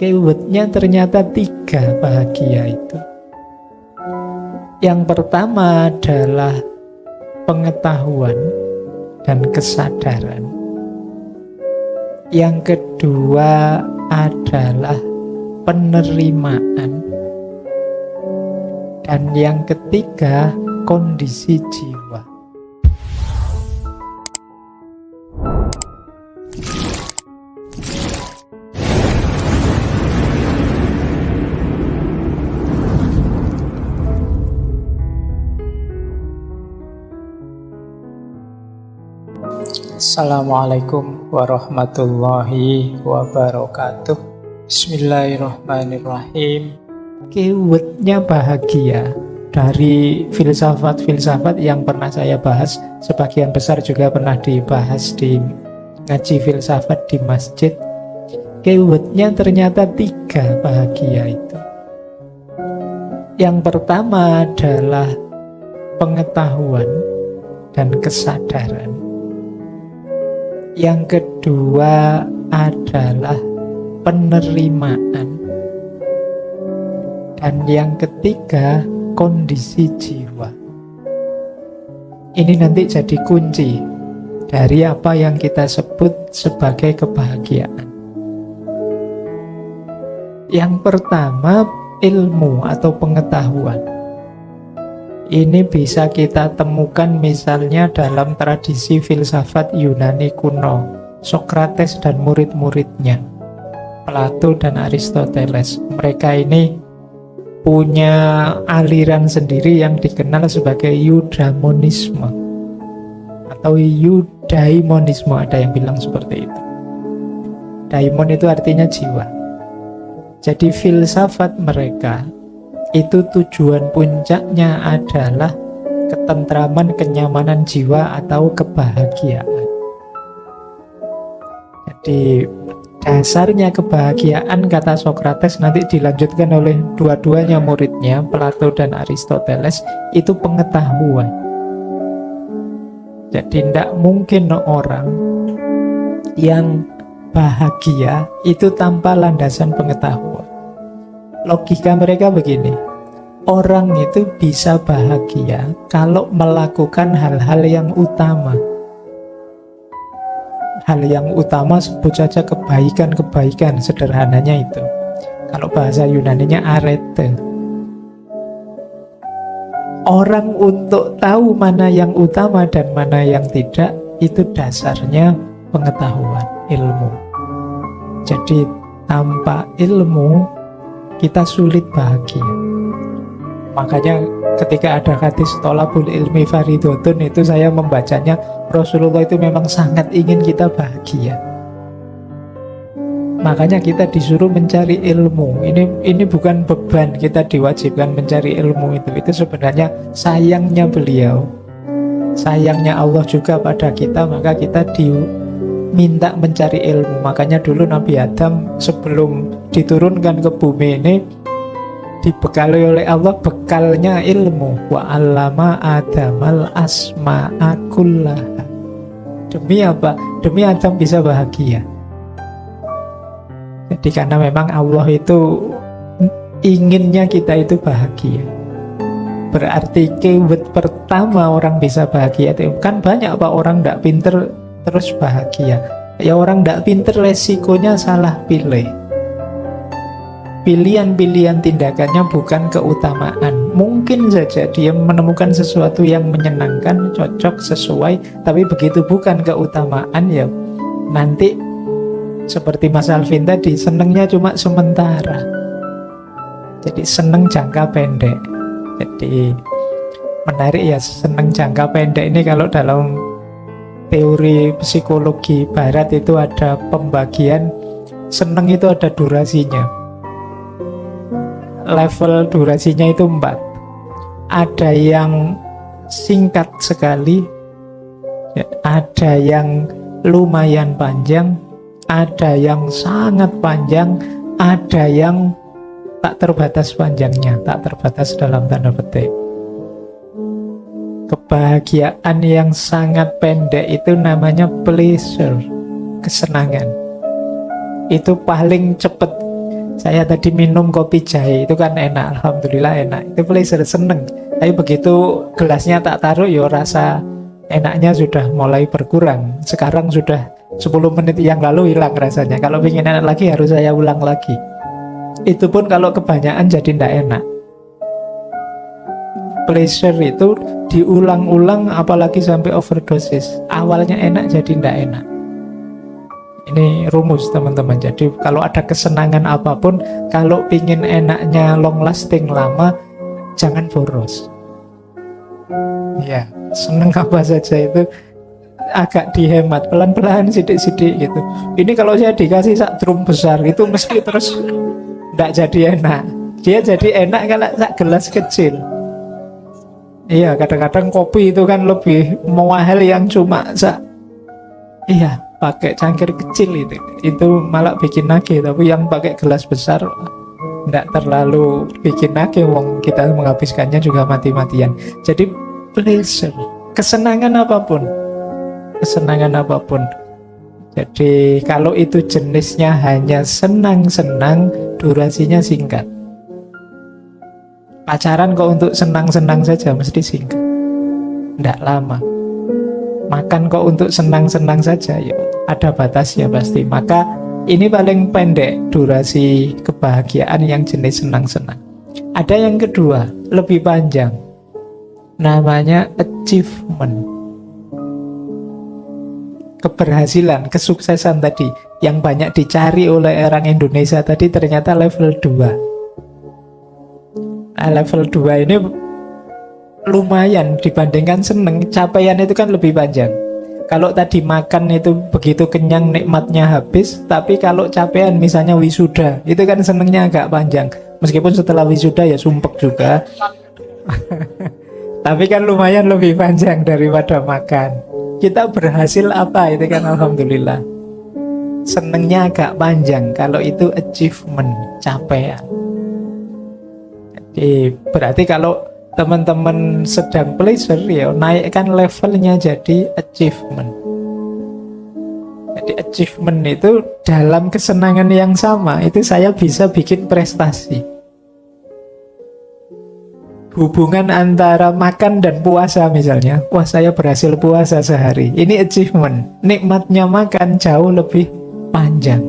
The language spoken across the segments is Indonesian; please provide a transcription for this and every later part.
Keywordnya ternyata 3 bahagia itu. Yang pertama adalah pengetahuan dan kesadaran. Yang kedua adalah penerimaan. Dan yang ketiga kondisi jiwa. Assalamualaikum warahmatullahi wabarakatuh. Bismillahirrahmanirrahim. Keywordnya bahagia. Dari filsafat-filsafat yang pernah saya bahas, sebagian besar juga pernah dibahas di ngaji filsafat di masjid. Keywordnya ternyata 3 bahagia itu. Yang pertama adalah pengetahuan dan kesadaran. Yang kedua adalah penerimaan. Dan yang ketiga kondisi jiwa. Ini nanti jadi kunci dari apa yang kita sebut sebagai kebahagiaan. Yang pertama, ilmu atau pengetahuan. Ini bisa kita temukan misalnya dalam tradisi filsafat Yunani kuno, Sokrates dan murid-muridnya, Plato dan Aristoteles. Mereka ini punya aliran sendiri yang dikenal sebagai eudaimonisme atau eudaimonisme, ada yang bilang seperti itu. Daimon itu artinya jiwa. Jadi filsafat mereka itu tujuan puncaknya adalah ketentraman, kenyamanan jiwa atau kebahagiaan. Jadi dasarnya kebahagiaan, kata Sokrates, nanti dilanjutkan oleh dua-duanya muridnya, Plato dan Aristoteles, itu pengetahuan. Jadi tidak mungkin orang yang bahagia itu tanpa landasan pengetahuan. Logika mereka begini, orang itu bisa bahagia kalau melakukan hal-hal yang utama. Hal yang utama sebut saja kebaikan-kebaikan, sederhananya itu. Kalau bahasa Yunaninya arete. Orang untuk tahu mana yang utama dan mana yang tidak, itu dasarnya pengetahuan, ilmu. Jadi tanpa ilmu kita sulit bahagia. Makanya ketika ada hadis tolabul ilmi faridotun, itu saya membacanya, Rasulullah itu memang sangat ingin kita bahagia. Makanya kita disuruh mencari ilmu. Ini bukan beban, kita diwajibkan mencari ilmu itu. Itu sebenarnya sayangnya beliau, sayangnya Allah juga pada kita, maka kita diminta mencari ilmu. Makanya dulu Nabi Adam sebelum diturunkan ke bumi ini dibekali oleh Allah, bekalnya ilmu. Wa 'allama Adamal asma'a kullaha. Demi apa? Demi Adam bisa bahagia. Jadi karena memang Allah itu inginnya kita itu bahagia. Berarti keyword pertama orang bisa bahagia itu, kan banyak Pak orang tidak pinter terus bahagia. Ya orang tidak pinter resikonya salah pilih. Pilihan-pilihan tindakannya bukan keutamaan. Mungkin saja dia menemukan sesuatu yang menyenangkan, cocok, sesuai, tapi begitu bukan keutamaan, ya nanti seperti Mas Alvin tadi, senengnya cuma sementara. Jadi seneng jangka pendek. Jadi menarik ya, seneng jangka pendek ini kalau dalam teori psikologi barat itu ada pembagian, seneng itu ada durasinya. Level durasinya itu 4. Ada yang singkat sekali, ada yang lumayan panjang, ada yang sangat panjang, ada yang tak terbatas panjangnya, tak terbatas dalam tanda petik. Kebahagiaan yang sangat pendek itu namanya pleasure, kesenangan. Itu paling cepat Saya tadi minum kopi jahe itu kan enak, alhamdulillah enak. Itu pleasure, seneng. Tapi begitu gelasnya tak taruh, ya rasa enaknya sudah mulai berkurang. Sekarang sudah 10 menit yang lalu hilang rasanya. Kalau ingin enak lagi harus saya ulang lagi. Itu pun kalau kebanyakan jadi tidak enak. Pleasure itu diulang-ulang apalagi sampai overdosis. Awalnya enak jadi tidak enak. Ini rumus teman-teman. Jadi kalau ada kesenangan apapun, kalau pingin enaknya long lasting lama, jangan boros. Ya, seneng apa saja itu agak dihemat, pelan-pelan, sidik-sidik gitu. Ini kalau saya dikasih sak drum besar itu mesti terus tidak jadi enak. Dia jadi enak kalau sak gelas kecil. Iya, kadang-kadang kopi itu kan lebih mahal yang cuma sak. Iya, pakai cangkir kecil itu malah bikin nagih. Tapi yang pakai gelas besar tidak terlalu bikin nagih, wong kita menghabiskannya juga mati-matian. Jadi pleasure, kesenangan apapun. Jadi kalau itu jenisnya hanya senang-senang, durasinya singkat. Pacaran kok untuk senang-senang saja mesti singkat, tidak lama. Makan kok untuk senang-senang saja, ya ada batasnya pasti. Maka ini paling pendek durasi kebahagiaan yang jenis senang-senang. Ada yang kedua, lebih panjang, namanya achievement. Keberhasilan, kesuksesan tadi yang banyak dicari oleh orang Indonesia tadi ternyata level 2. Nah, level 2 ini lumayan dibandingkan seneng. Capaian itu kan lebih panjang. Kalau tadi makan itu begitu kenyang, nikmatnya habis. Tapi kalau capaian misalnya wisuda, itu kan senengnya agak panjang. Meskipun setelah wisuda ya sumpek juga. Tapi kan lumayan lebih panjang daripada makan. Kita berhasil apa, itu kan alhamdulillah. Senengnya agak panjang. Kalau itu achievement, capaian. Jadi berarti kalau teman-teman sedang pleasure, ya naikkan levelnya jadi achievement. Jadi achievement itu dalam kesenangan yang sama, itu saya bisa bikin prestasi. Hubungan antara makan dan puasa misalnya, wah saya berhasil puasa sehari, ini achievement. Nikmatnya makan jauh lebih panjang.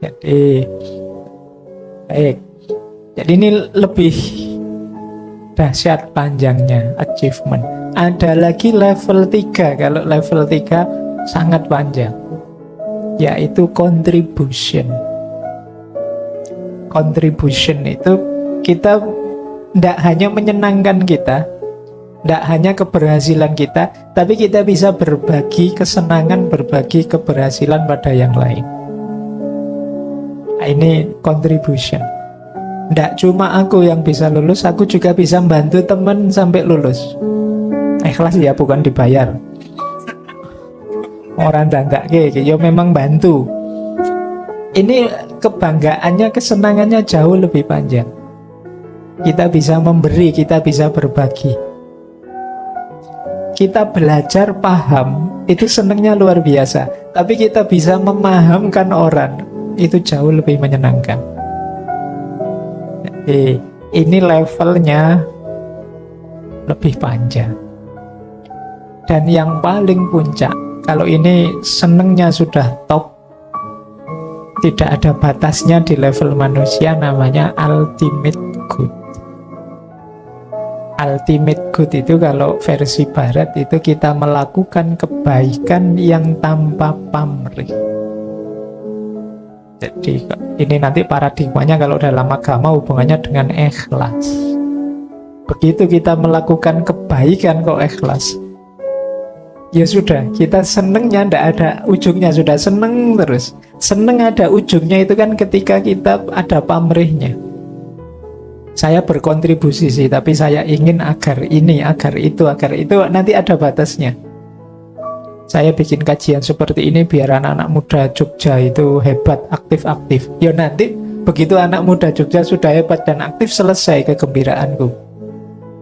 Jadi baik. Jadi ini lebih dahsyat panjangnya, achievement. Ada lagi level 3. Kalau level 3 sangat panjang, yaitu contribution. Contribution itu kita tidak hanya menyenangkan kita, tidak hanya keberhasilan kita, tapi kita bisa berbagi kesenangan, berbagi keberhasilan pada yang lain. Nah, ini contribution. Tidak cuma aku yang bisa lulus, aku juga bisa bantu teman sampai lulus. Ikhlas ya, bukan dibayar. Orang dandak ya memang bantu. Ini kebanggaannya, kesenangannya jauh lebih panjang. Kita bisa memberi, kita bisa berbagi. Kita belajar paham, itu senangnya luar biasa. Tapi kita bisa memahamkan orang, itu jauh lebih menyenangkan. Ini levelnya lebih panjang. Dan yang paling puncak, kalau ini senengnya sudah top, tidak ada batasnya di level manusia, namanya ultimate good. Ultimate good itu kalau versi barat itu kita melakukan kebaikan yang tanpa pamrih. Jadi ini nanti paradigmanya kalau dalam agama hubungannya dengan ikhlas. Begitu kita melakukan kebaikan kok ikhlas, ya sudah, kita senengnya tidak ada ujungnya, sudah seneng terus. Seneng ada ujungnya itu kan ketika kita ada pamrihnya. Saya berkontribusi sih, tapi saya ingin agar ini, agar itu, nanti ada batasnya. Saya bikin kajian seperti ini biar anak-anak muda Jogja itu hebat, aktif-aktif. Ya nanti begitu anak muda Jogja sudah hebat dan aktif, selesai kegembiraanku.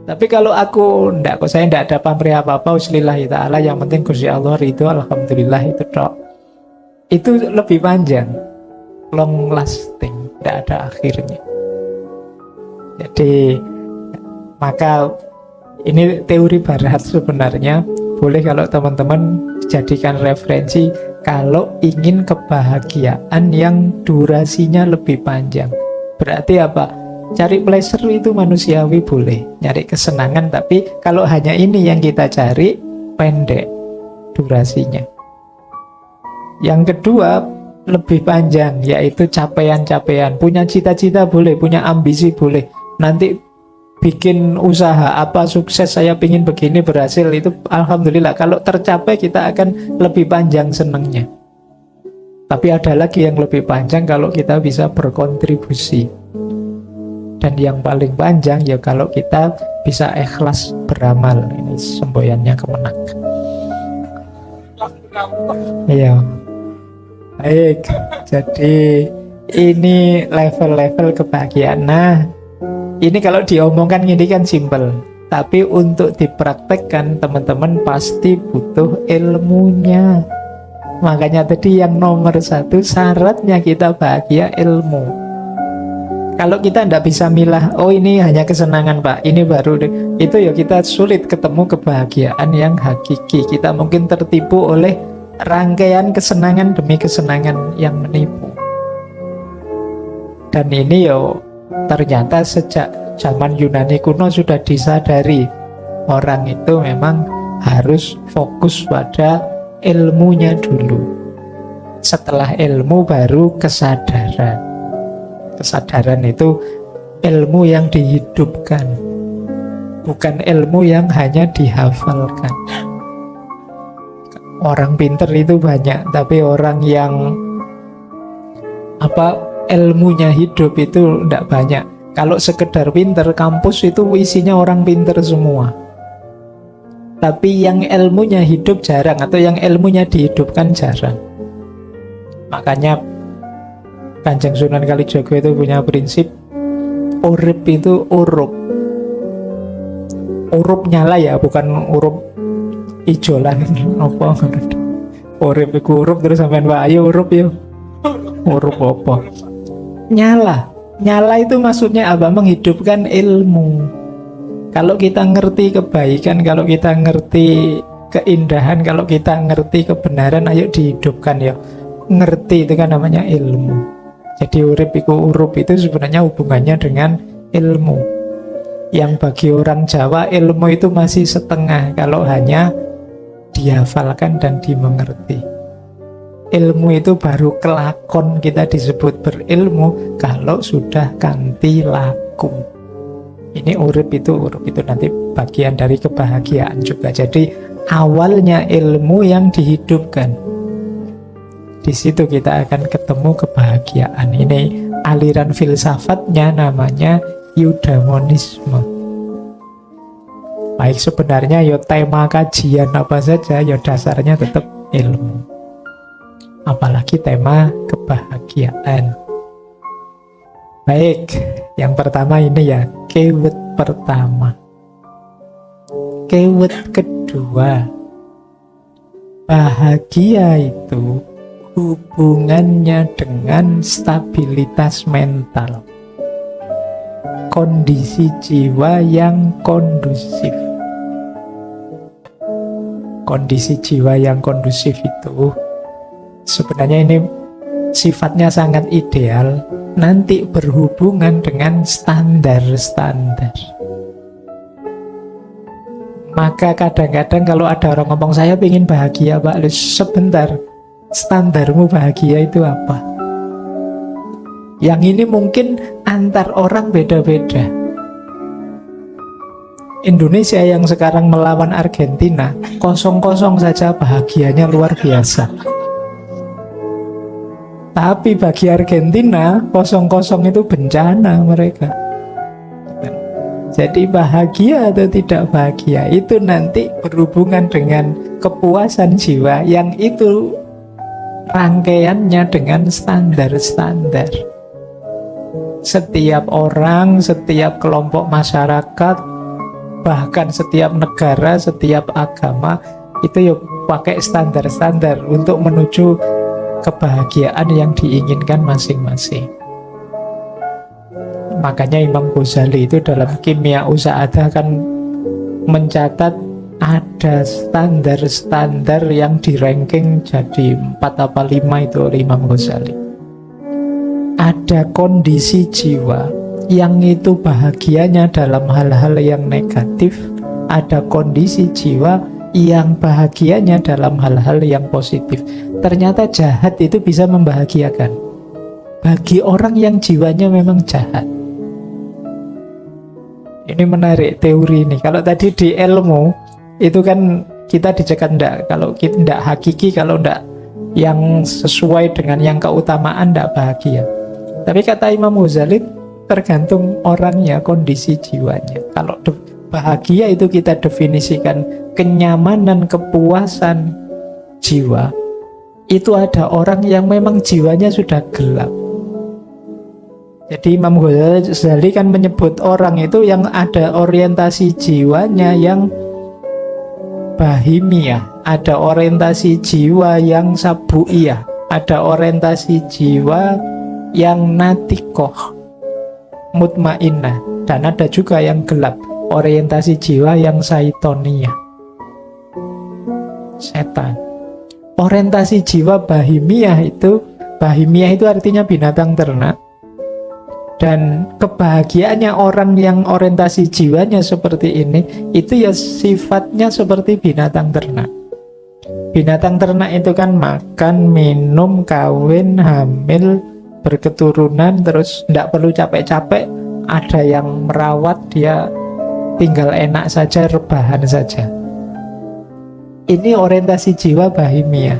Tapi kalau aku enggak, kok saya enggak ada pamrih apa-apa, uslillahi ta'ala, yang penting Gusti Allah itu alhamdulillah, itu tok. Itu lebih panjang. long lasting, tidak ada akhirnya. Jadi maka ini teori barat sebenarnya, boleh kalau teman-teman jadikan referensi kalau ingin kebahagiaan yang durasinya lebih panjang. Berarti apa? Cari pleasure itu manusiawi, boleh nyari kesenangan, tapi kalau hanya ini yang kita cari, pendek durasinya. Yang kedua lebih panjang, yaitu capaian-capaian. Punya cita-cita boleh, punya ambisi boleh. Nanti bikin usaha apa sukses, saya pingin begini, berhasil, itu alhamdulillah. Kalau tercapai kita akan lebih panjang senangnya. Tapi ada lagi yang lebih panjang kalau kita bisa berkontribusi. Dan yang paling panjang ya kalau kita bisa ikhlas beramal. Ini semboyannya Kemenak. Iya. Baik, jadi ini level-level kebahagiaan. Nah, ini kalau diomongkan ini kan simple, tapi untuk dipraktekkan teman-teman pasti butuh ilmunya. Makanya tadi yang nomor 1 syaratnya kita bahagia ilmu. Kalau kita tidak bisa milah, oh ini hanya kesenangan Pak, ini baru itu ya kita sulit ketemu kebahagiaan yang hakiki. Kita mungkin tertipu oleh rangkaian kesenangan demi kesenangan yang menipu. Dan ini ya ternyata sejak zaman Yunani kuno sudah disadari, orang itu memang harus fokus pada ilmunya dulu. Setelah ilmu baru kesadaran. Kesadaran itu ilmu yang dihidupkan, bukan ilmu yang hanya dihafalkan. Orang pinter itu banyak, tapi orang yang ilmunya hidup itu tidak banyak. Kalau sekedar pinter, kampus itu isinya orang pinter semua. Tapi yang ilmunya hidup jarang, atau yang ilmunya dihidupkan jarang. Makanya Kanjeng Sunan Kalijaga itu punya prinsip urip itu urup. Urup nyala ya, bukan urup ijolan apa. Urip iku urup terus sampean wae urup ya. Urup apa? Nyala. Nyala itu maksudnya apa? Menghidupkan ilmu. Kalau kita ngerti kebaikan, kalau kita ngerti keindahan, kalau kita ngerti kebenaran, ayo dihidupkan ya. Ngerti itu kan namanya ilmu. Jadi urip iku urup itu sebenarnya hubungannya dengan ilmu. Yang bagi orang Jawa ilmu itu masih setengah kalau hanya dihafalkan dan dimengerti. Ilmu itu baru kelakon, kita disebut berilmu kalau sudah kanthi laku. Ini urip itu nanti bagian dari kebahagiaan juga. Jadi awalnya ilmu yang dihidupkan. Di situ kita akan ketemu kebahagiaan. Ini aliran filsafatnya namanya eudaimonisme. Baik, sebenarnya ya tema kajian apa saja ya dasarnya tetap ilmu. Apalagi tema kebahagiaan. Baik, yang pertama ini ya, keyword pertama. Keyword kedua, bahagia itu hubungannya dengan stabilitas mental, kondisi jiwa yang kondusif. Kondisi jiwa yang kondusif itu sebenarnya ini sifatnya sangat ideal, nanti berhubungan dengan standar-standar. Maka kadang-kadang kalau ada orang ngomong, saya ingin bahagia Pak, sebentar, standarmu bahagia itu apa? Yang ini mungkin antar orang beda-beda. Indonesia yang sekarang melawan Argentina 0-0 saja bahagianya luar biasa. Tapi bagi Argentina 0-0 itu bencana mereka. Jadi bahagia atau tidak bahagia itu nanti berhubungan dengan kepuasan jiwa yang itu rangkaiannya dengan standar-standar. Setiap orang, setiap kelompok masyarakat, bahkan setiap negara, setiap agama itu ya pakai standar-standar untuk menuju kebahagiaan yang diinginkan masing-masing. Makanya Imam Ghazali itu dalam Kimia Sa'adah kan mencatat ada standar-standar yang di-ranking jadi 4 apa 5 itu oleh Imam Ghazali. Ada kondisi jiwa yang itu bahagianya dalam hal-hal yang negatif, ada kondisi jiwa yang bahagianya dalam hal-hal yang positif. Ternyata jahat itu bisa membahagiakan bagi orang yang jiwanya memang jahat. Ini menarik teori ini. Kalau tadi di ilmu itu kan kita dicegat enggak, kalau kita enggak hakiki, kalau enggak yang sesuai dengan yang keutamaan enggak bahagia. Tapi kata Imam Ghazali tergantung orangnya, kondisi jiwanya. Kalau bahagia itu kita definisikan kenyamanan, kepuasan jiwa. Itu ada orang yang memang jiwanya sudah gelap. Jadi Imam Ghazali kan menyebut orang itu yang ada orientasi jiwanya yang bahimiyah, ada orientasi jiwa yang sabuiyah, ada orientasi jiwa yang natikoh, mutmainnah, dan ada juga yang gelap, orientasi jiwa yang saitoniyah, setan. Orientasi jiwa bahimiyah itu artinya binatang ternak. Dan kebahagiaannya orang yang orientasi jiwanya seperti ini, itu ya sifatnya seperti binatang ternak. Binatang ternak itu kan makan, minum, kawin, hamil, berketurunan, terus tidak perlu capek-capek. Ada yang merawat, dia tinggal enak saja, rebahan saja. Ini orientasi jiwa bahimiyah.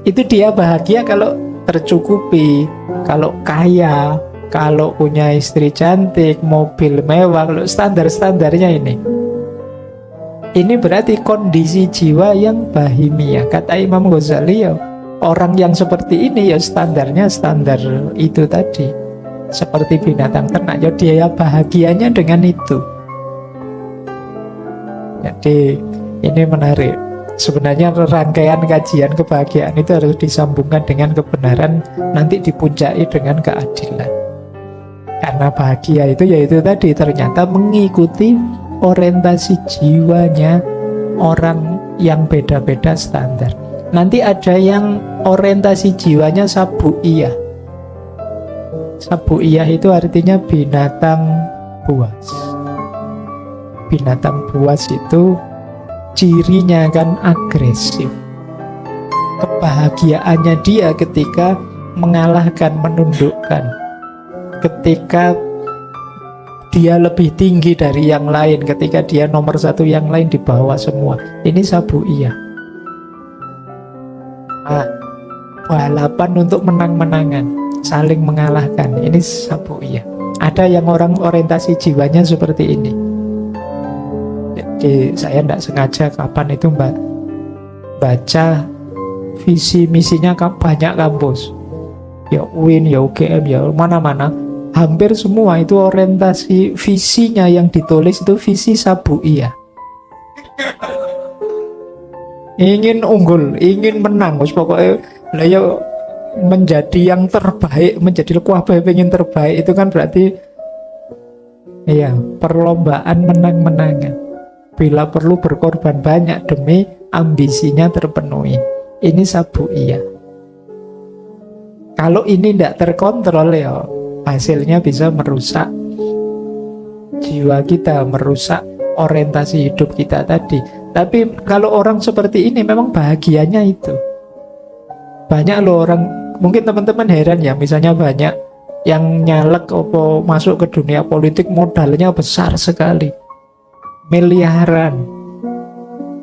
Itu dia bahagia kalau tercukupi, kalau kaya, kalau punya istri cantik, mobil mewah, kalau standar-standarnya ini. Ini berarti kondisi jiwa yang bahimiyah. Kata Imam Ghazali, ya, orang yang seperti ini ya standarnya standar itu tadi. Seperti binatang ternak, ya dia bahagianya dengan itu. Jadi ini menarik. Sebenarnya rangkaian kajian kebahagiaan itu harus disambungkan dengan kebenaran, nanti dipuncai dengan keadilan. Karena bahagia itu yaitu tadi ternyata mengikuti orientasi jiwanya orang yang beda-beda standar. Nanti ada yang orientasi jiwanya sabuiyah. Sabuiyah itu artinya binatang buas. Binatang buas itu cirinya kan agresif. Kebahagiaannya dia ketika mengalahkan, menundukkan, ketika dia lebih tinggi dari yang lain, ketika dia nomor satu, yang lain di bawah semua. Ini sabuiyah. Balapan untuk menang-menangan, saling mengalahkan. Ini sabuiyah. Ada yang orang orientasi jiwanya seperti ini. Jadi saya tidak sengaja kapan itu baca visi misinya banyak kampus. Ya UIN, ya UGM, ya mana-mana. Hampir semua itu orientasi visinya yang ditulis itu visi sabuiyah. Ingin unggul, ingin menang, pokoknya ya menjadi yang terbaik, menjadi kuabe pengen terbaik, itu kan berarti ya perlombaan menang-menangan. Bila perlu berkorban banyak demi ambisinya terpenuhi. Ini sabuiyah. Kalau ini tidak terkontrol ya hasilnya bisa merusak jiwa kita, merusak orientasi hidup kita tadi. Tapi kalau orang seperti ini memang bahagianya itu. Banyak loh orang, mungkin teman-teman heran ya, misalnya banyak yang nyalek atau masuk ke dunia politik modalnya besar sekali, miliaran.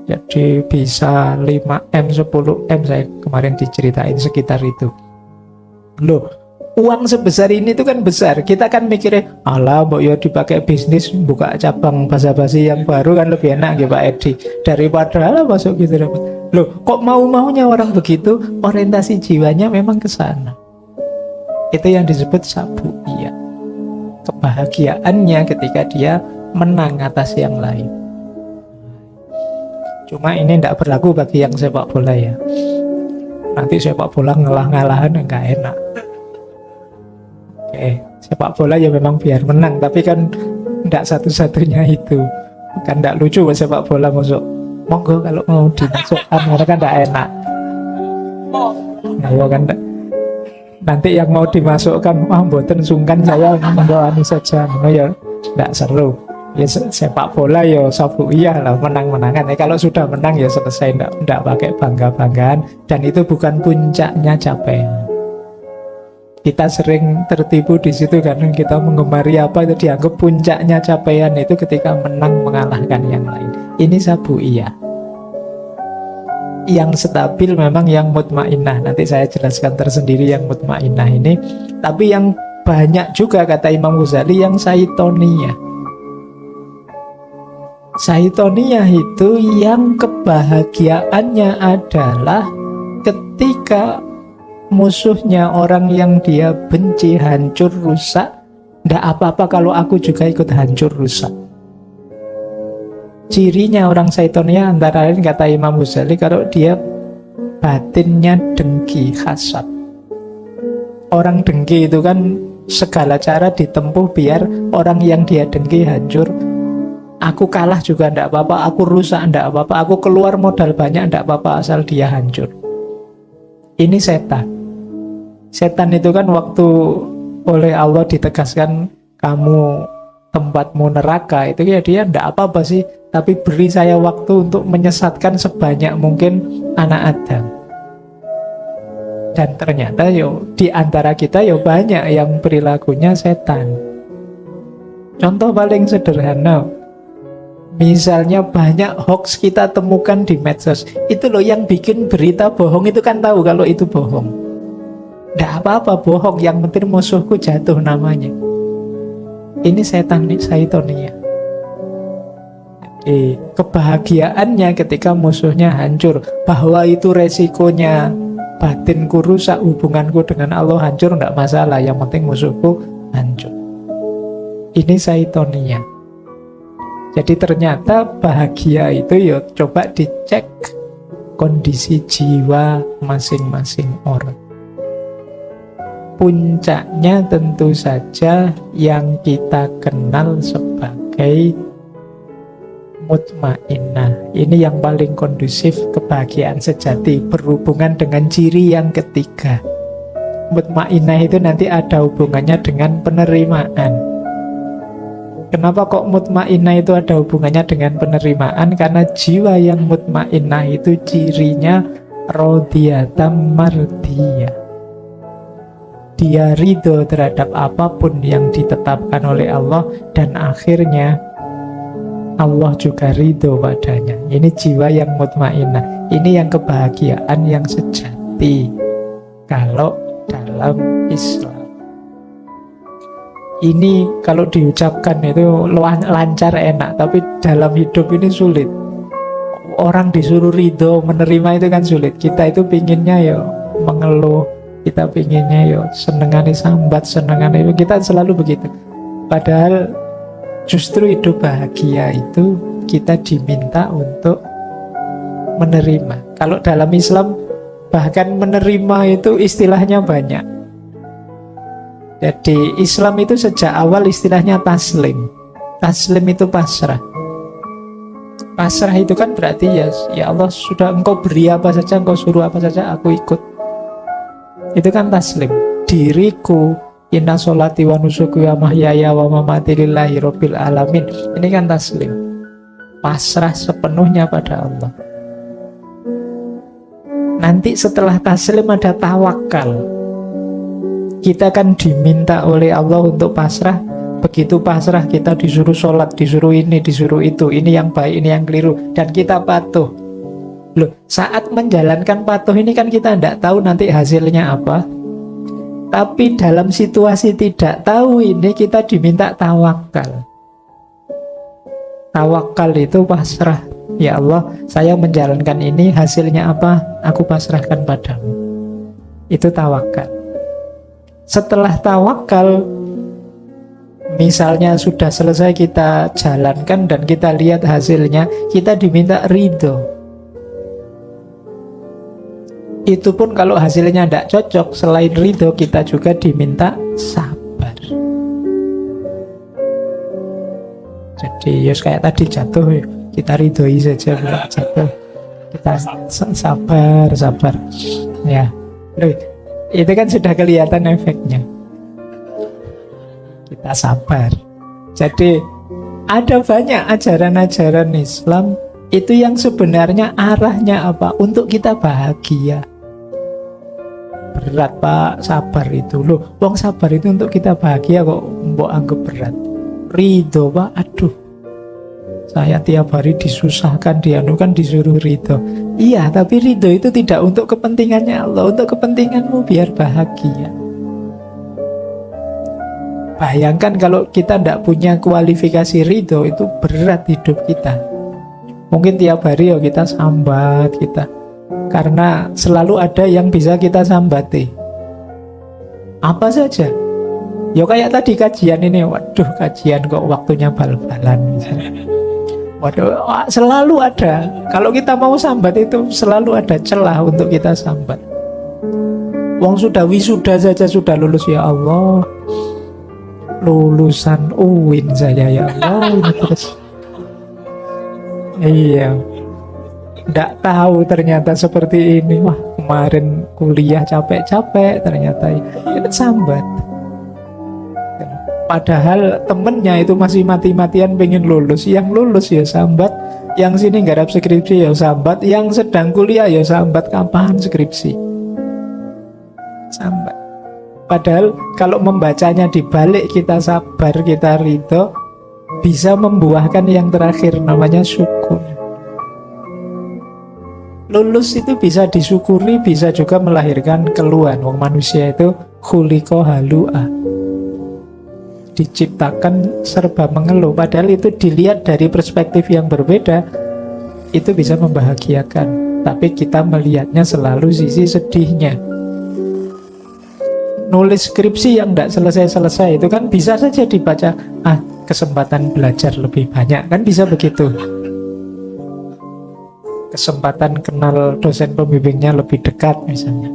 Jadi bisa 5M, 10M, saya kemarin diceritain sekitar itu. Loh, uang sebesar ini tuh kan besar. Kita kan mikirnya, alah mbok yo dipakai bisnis, buka cabang basa-basi yang baru kan lebih enak ya Pak Edi, daripada alah masuk gitu dapat. Loh, kok mau-maunya orang begitu? Orientasi jiwanya memang ke sana. Itu yang disebut sabuiyah. Kebahagiaannya ketika dia menang atas yang lain. Cuma ini tidak berlaku bagi yang sepak bola ya. nanti sepak bola ngalah-ngalahan nggak enak. Oke, sepak bola ya memang biar menang, tapi kan nggak satu-satunya itu. Kan nggak lucu sepak bola masuk. Monggo kalau mau dimasukkan, karena kan nggak enak. Nah, ya kan nanti yang mau dimasukkan, wah mboten sungkan saya monggo anu saja, ya nggak seru. Ya sepak bola ya sabu iya lah, menang-menangan. Kalau sudah menang ya selesai, nggak pakai bangga-banggaan, dan itu bukan puncaknya capaian. Kita sering tertipu di situ karena kita menggemari apa itu dianggap puncaknya capaian itu ketika menang mengalahkan yang lain. Ini sabu iya. Yang stabil memang yang mutmainnah. Nanti saya jelaskan tersendiri yang mutmainnah ini. Tapi yang banyak juga kata Imam Ghazali yang saitoniyah. Saitoniyah itu yang kebahagiaannya adalah ketika musuhnya, orang yang dia benci, hancur, rusak, ndak apa-apa kalau aku juga ikut hancur, rusak. Cirinya orang saitoniyah antara lain kata Imam Ghazali, kalau dia batinnya dengki, hasad. Orang dengki itu kan segala cara ditempuh biar orang yang dia dengki hancur. Aku kalah juga ndak apa-apa, aku rusak ndak apa-apa, aku keluar modal banyak ndak apa-apa asal dia hancur. Ini setan. Setan itu kan waktu oleh Allah ditegaskan kamu tempatmu neraka, itu ya dia ndak apa-apa sih, tapi beri saya waktu untuk menyesatkan sebanyak mungkin anak Adam. Dan ternyata yo di antara kita yo banyak yang perilakunya setan. Contoh paling sederhana, misalnya banyak hoax kita temukan di medsos. Itu loh yang bikin berita bohong itu kan tahu kalau itu bohong. Nggak apa-apa bohong, yang penting musuhku jatuh namanya. Ini setan saitoniyah. Jadi kebahagiaannya ketika musuhnya hancur, bahwa itu resikonya batinku rusak, hubunganku dengan Allah hancur, nggak masalah, yang penting musuhku hancur. Ini saitoniyah. Jadi ternyata bahagia itu ya coba dicek kondisi jiwa masing-masing orang. Puncaknya tentu saja yang kita kenal sebagai mutmainnah. Ini yang paling kondusif kebahagiaan sejati, berhubungan dengan ciri yang ketiga. Mutmainnah itu nanti ada hubungannya dengan penerimaan. Kenapa kok mutmainnah itu ada hubungannya dengan penerimaan? Karena jiwa yang mutmainnah itu cirinya radhiyatam mardiyah. Dia ridho terhadap apapun yang ditetapkan oleh Allah, dan akhirnya Allah juga ridho padanya. Ini jiwa yang mutmainnah. Ini yang kebahagiaan yang sejati kalau dalam Islam. Ini kalau diucapkan itu lancar enak, tapi dalam hidup ini sulit. Orang disuruh ridho menerima itu kan sulit. Kita itu pinginnya ya mengeluh, kita pinginnya ya senengane sambat, senengane, kita selalu begitu. Padahal justru hidup bahagia itu kita diminta untuk menerima. Kalau dalam Islam bahkan menerima itu istilahnya banyak. Jadi Islam itu sejak awal istilahnya taslim. Taslim itu pasrah. Pasrah itu kan berarti ya Allah sudah engkau beri apa saja, engkau suruh apa saja, aku ikut. Itu kan taslim. Diriku, inna sholati wa nusuki wa mahyaya wa mamati lillahi rabbil alamin. Ini kan taslim. Pasrah sepenuhnya pada Allah. Nanti setelah taslim ada tawakal. Kita kan diminta oleh Allah untuk pasrah. Begitu pasrah kita disuruh sholat, disuruh ini, disuruh itu. Ini yang baik, ini yang keliru. Dan kita patuh. Loh, saat menjalankan patuh ini kan kita tidak tahu nanti hasilnya apa. Tapi dalam situasi tidak tahu ini kita diminta tawakal. Tawakal itu pasrah. Ya Allah, saya menjalankan ini, hasilnya apa? Aku pasrahkan padamu. Itu tawakal. Setelah tawakal, misalnya sudah selesai kita jalankan dan kita lihat hasilnya, kita diminta ridho. Itu pun kalau hasilnya tidak cocok, selain ridho kita juga diminta sabar. Jadi ya kayak tadi jatuh, kita ridhoi saja, bukan jatuh. Kita sabar. Ya, loh, itu kan sudah kelihatan efeknya. Kita sabar. Jadi ada banyak ajaran-ajaran Islam itu yang sebenarnya arahnya apa? Untuk kita bahagia. Berat Pak, sabar itu. Loh, wong sabar itu untuk kita bahagia kok mbok anggap berat. Ridho Pak, aduh. Saya tiap hari disusahkan, dianukan, disuruh ridho. Iya, tapi ridho itu tidak untuk kepentingannya Allah, untuk kepentinganmu biar bahagia. Bayangkan kalau kita tidak punya kualifikasi ridho, itu berat hidup kita. Mungkin tiap hari ya kita sambat, karena selalu ada yang bisa kita sambati. Apa saja. Ya kayak tadi kajian ini, waduh kajian kok waktunya bal-balan misalnya. Waduh, selalu ada. Kalau kita mau sambat itu selalu ada celah untuk kita sambat. Wong sudah wisuda saja sudah lulus, ya Allah. Lulusan UIN saya, ya Allah. Ini terus. Iya. Nggak tahu ternyata seperti ini. Wah, kemarin kuliah capek-capek ternyata ini sambat. Padahal temennya itu masih mati-matian pengen lulus. Yang lulus ya sambat, yang sini garap skripsi ya sambat, yang sedang kuliah ya sambat, kapan skripsi. Sambat. Padahal kalau membacanya dibalik, kita sabar, kita ridho, bisa membuahkan yang terakhir namanya syukur. Lulus itu bisa disyukuri, bisa juga melahirkan keluhan. Wong manusia itu khuliqa halu'a, diciptakan serba mengeluh. Padahal itu dilihat dari perspektif yang berbeda, itu bisa membahagiakan. Tapi kita melihatnya selalu sisi sedihnya. Nulis skripsi yang tidak selesai-selesai itu kan bisa saja dibaca, kesempatan belajar lebih banyak, kan bisa begitu. Kesempatan kenal dosen pembimbingnya lebih dekat misalnya.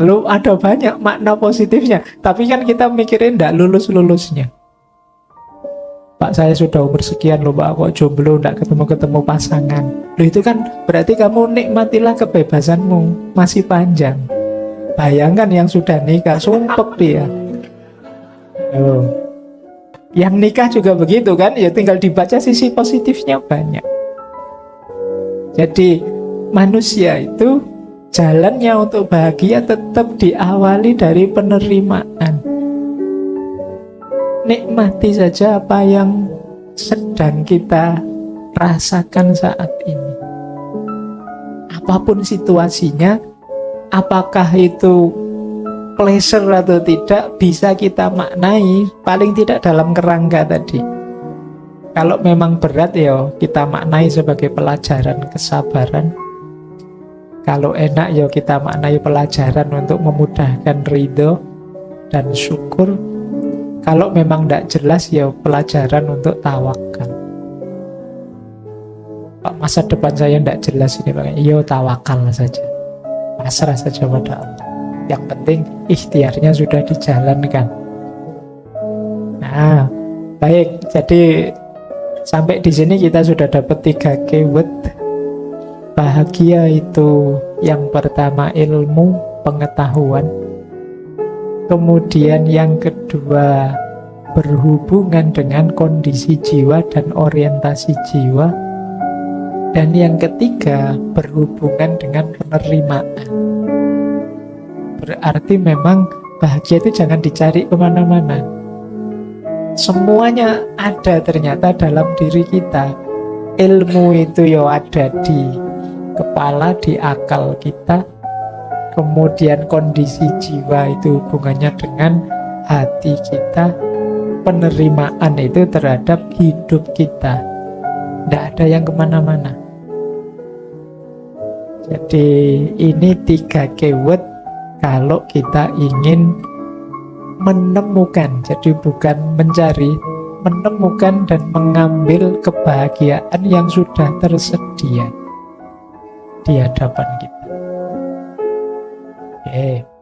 Lu ada banyak makna positifnya. Tapi kan kita mikirin tidak lulus-lulusnya. Pak, saya sudah umur sekian loh Pak, kok jomblo, tidak ketemu-ketemu pasangan. Loh, itu kan berarti kamu nikmatilah kebebasanmu, masih panjang. Bayangkan yang sudah nikah, sumpek dia. Oh. Yang nikah juga begitu kan, ya tinggal dibaca sisi positifnya banyak. Jadi manusia itu jalannya untuk bahagia tetap diawali dari penerimaan. Nikmati saja apa yang sedang kita rasakan saat ini. Apapun situasinya, apakah itu pleasure atau tidak, bisa kita maknai, paling tidak dalam kerangka tadi. Kalau memang berat ya kita maknai sebagai pelajaran kesabaran. Kalau enak ya kita maknai pelajaran untuk memudahkan ridho dan syukur. Kalau memang tidak jelas ya pelajaran untuk tawakal. Masa depan saya tidak jelas ini Pak, ya tawakal saja, pasrah saja pada Allah. Yang penting ikhtiarnya sudah dijalankan. Nah, baik. Jadi sampai di sini kita sudah dapat 3 keyword. Bahagia itu yang pertama ilmu, pengetahuan. Kemudian yang kedua berhubungan dengan kondisi jiwa dan orientasi jiwa. Dan yang ketiga berhubungan dengan penerimaan. Berarti memang bahagia itu jangan dicari kemana-mana. Semuanya ada ternyata dalam diri kita. Ilmu itu ya ada di kepala, di akal kita. Kemudian kondisi jiwa itu hubungannya dengan hati kita. Penerimaan itu terhadap hidup kita. Tidak ada yang kemana-mana. Jadi ini 3 keyword kalau kita ingin menemukan, jadi bukan mencari, menemukan dan mengambil kebahagiaan yang sudah tersedia di hadapan kita. Oke.